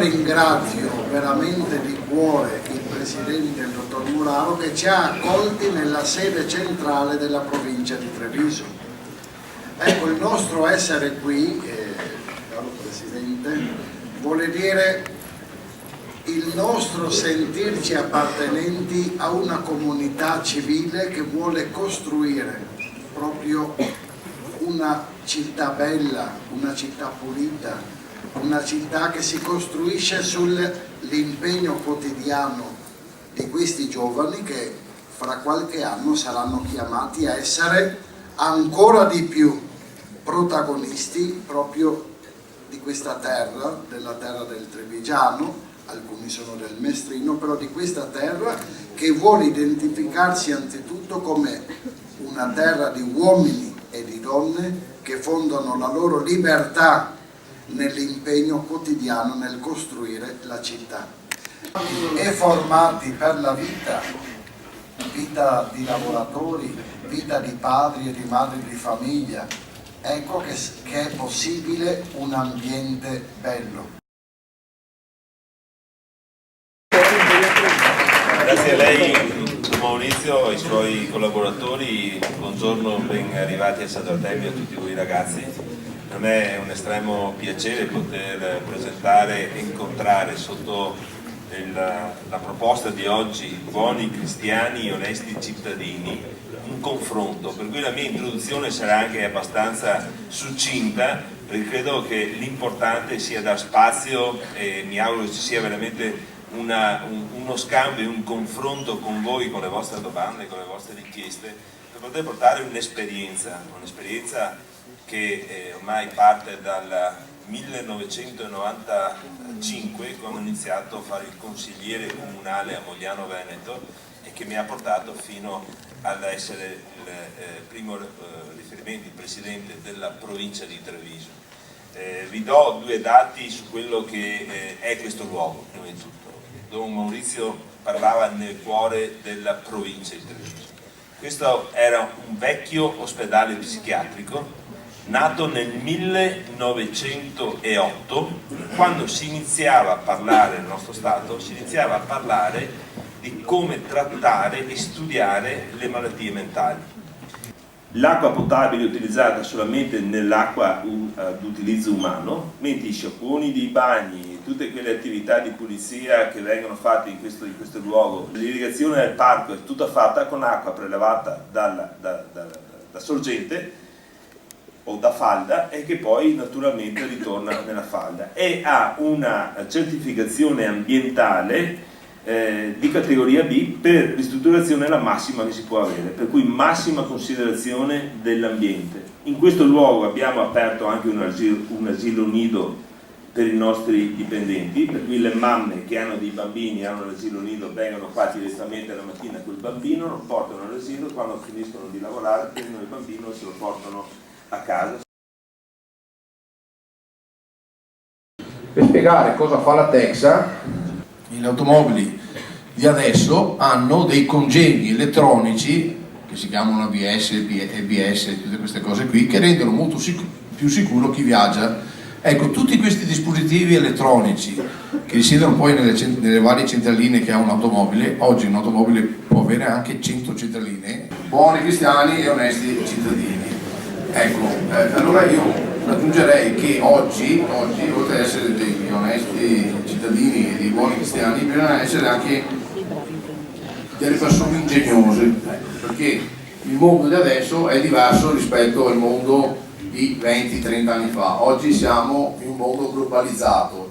ringrazio veramente di cuore il Presidente, il Dottor Muraro, che ci ha accolti nella sede centrale della provincia di Treviso. Ecco, il nostro essere qui, caro Presidente, vuole dire il nostro sentirci appartenenti a una comunità civile che vuole costruire proprio una città bella, una città pulita, una città che si costruisce sull'impegno quotidiano di questi giovani che fra qualche anno saranno chiamati a essere ancora di più protagonisti proprio di questa terra, della terra del Trevigiano, alcuni sono del Mestrino, però di questa terra che vuole identificarsi anzitutto come una terra di uomini e di donne che fondano la loro libertà nell'impegno quotidiano nel costruire la città. E formati per la vita di lavoratori, vita di padri e di madri di famiglia, ecco che è possibile un ambiente bello. Grazie a lei, Maurizio, ai suoi collaboratori, buongiorno, ben arrivati a Sant'Artemio a tutti voi ragazzi. Per me è un estremo piacere poter presentare e incontrare sotto la proposta di oggi buoni cristiani, onesti cittadini, un confronto, per cui la mia introduzione sarà anche abbastanza succinta, perché credo che l'importante sia dar spazio e mi auguro ci sia veramente uno scambio, un confronto con voi, con le vostre domande, con le vostre richieste, per poter portare un'esperienza che ormai parte dal 1995, quando ho iniziato a fare il consigliere comunale a Mogliano Veneto e che mi ha portato fino ad essere il primo riferimento, il presidente della provincia di Treviso. Vi do due dati su quello che è questo luogo, prima di tutto. Don Maurizio parlava nel cuore della provincia di Treviso. Questo era un vecchio ospedale psichiatrico nato nel 1908, quando si iniziava a parlare nel nostro Stato, si iniziava a parlare di come trattare e studiare le malattie mentali. L'acqua potabile è utilizzata solamente nell'acqua ad utilizzo umano, mentre i sciacquoni dei bagni, tutte quelle attività di pulizia che vengono fatte in questo luogo, l'irrigazione del parco è tutta fatta con acqua prelevata da sorgente o da falda e che poi naturalmente ritorna nella falda e ha una certificazione ambientale di categoria B per ristrutturazione la massima che si può avere, per cui massima considerazione dell'ambiente. In questo luogo abbiamo aperto anche un asilo nido per i nostri dipendenti, per cui le mamme che hanno dei bambini, hanno l'asilo nido, vengono qua direttamente la mattina col bambino, lo portano all'asilo, quando finiscono di lavorare prendono il bambino e se lo portano a casa. Per spiegare cosa fa la Texa, le automobili di adesso hanno dei congegni elettronici che si chiamano ABS, EBS, tutte queste cose qui, che rendono molto più sicuro chi viaggia. Ecco, tutti questi dispositivi elettronici che risiedono poi nelle varie centraline che ha un'automobile, oggi un'automobile può avere anche 100 centraline, buoni cristiani e onesti cittadini. Ecco, allora io aggiungerei che oggi, oltre ad essere degli onesti cittadini e dei buoni cristiani, bisogna essere anche delle persone ingegnose, perché il mondo di adesso è diverso rispetto al mondo di 20-30 anni fa. Oggi siamo in un mondo globalizzato.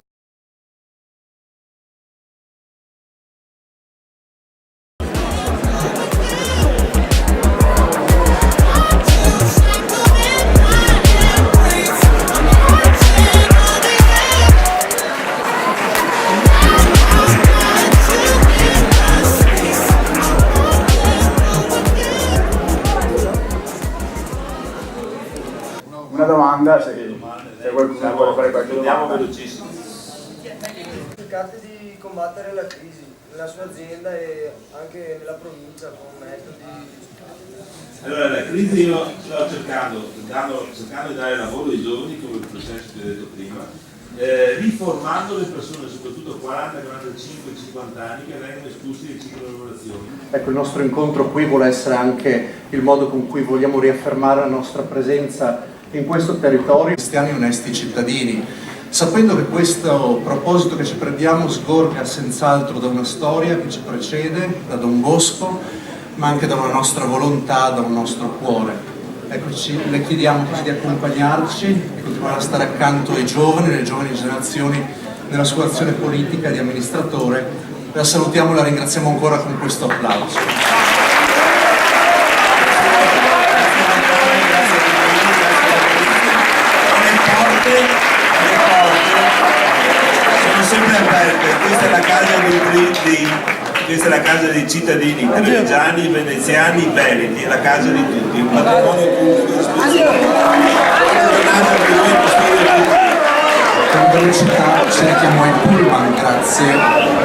Una domanda, se qualcuno vuole fare qualche domanda. Velocissimo. Cercate di combattere la crisi nella sua azienda e anche nella provincia con metodi. Allora, la crisi io sto cercando di dare lavoro ai giovani, come il processo che ho detto prima, riformando le persone, soprattutto 40, 45, 50 anni, che vengono espulsi dai ciclo di lavorazione. Ecco, il nostro incontro qui vuole essere anche il modo con cui vogliamo riaffermare la nostra presenza in questo territorio. Cristiani onesti cittadini, sapendo che questo proposito che ci prendiamo sgorga senz'altro da una storia che ci precede, da Don Bosco, ma anche da una nostra volontà, da un nostro cuore. Ecco, le chiediamo di accompagnarci e continuare a stare accanto ai giovani, alle giovani generazioni nella sua azione politica di amministratore. La salutiamo e la ringraziamo ancora con questo applauso. Le porte sono sempre aperte, questa è la casa dei cittadini trevigiani, veneziani, veneti, è la casa di tutti, un patrimonio pubblico di Con velocità cerchiamo i pullman, grazie